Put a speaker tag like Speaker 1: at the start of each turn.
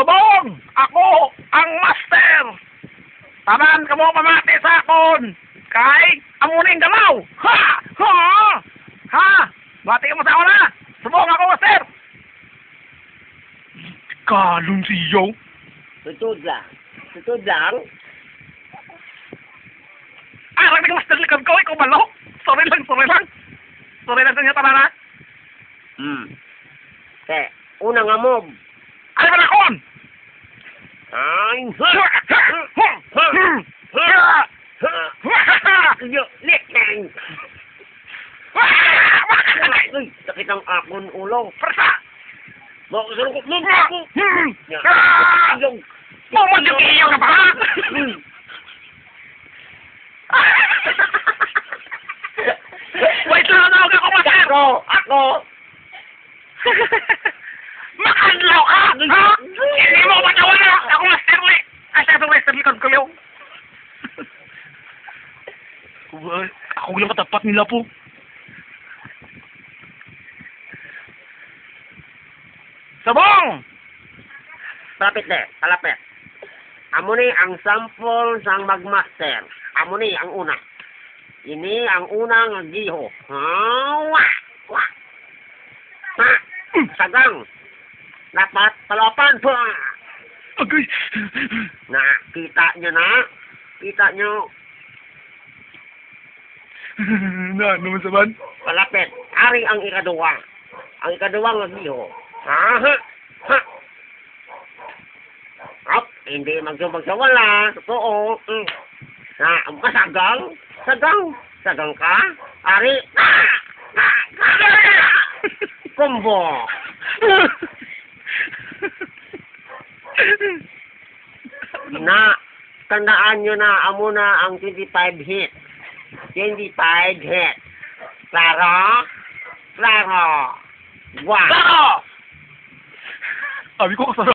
Speaker 1: Subong! Ako ang master! Tanan ka mo pamati sa akon! Kay amuning galaw! Ha! Ha! Ha! Bati ka mo sa ako na! Subong ako master! Kalong siyo!
Speaker 2: Tutod lang. Tutod lang.
Speaker 1: Ah, ragdag master likod ko! Ikaw malo! Sorry lang, sorry lang! Sorry lang sa inyo tanan ha!
Speaker 2: Una nga mob.
Speaker 1: Ay ba na akon!
Speaker 2: Ay. Yo, liteng. Uy, sakit ang akon ulo.
Speaker 1: Persa!
Speaker 2: Bako sa lukot mo.
Speaker 1: Mumot yung iyo ka ba? Wait lang ako ako master!
Speaker 2: Ako.
Speaker 1: Makanlaw ka! Ha? Hindi mo matawa na! Ako master le! Asa itong master likod ko yung... Ako yung katapat nila po. Sabong!
Speaker 2: Palapit na, palapit. Amo ni ang sample sang magmaster. Amo ni ang una. Ini ang unang giho. Wah! Wah! Ha! Sagang! Dapat palapan pa!
Speaker 1: Agay!
Speaker 2: Na, kita nyo na? Kita nyo?
Speaker 1: Na, naman saban?
Speaker 2: Palapit. Ari ang ikaduwa. Ang ikaduwa nga giho. Ha? Ha? Up, hindi magsawala. Totoo. Na, masagang? Sagang? Sagang ka? Ari? Combo! Na, tandaan nyo na, amo na ang 25 hit. 25 hit. Klaro? Klaro? Wow!
Speaker 1: Klaro! Sabi ko kasara.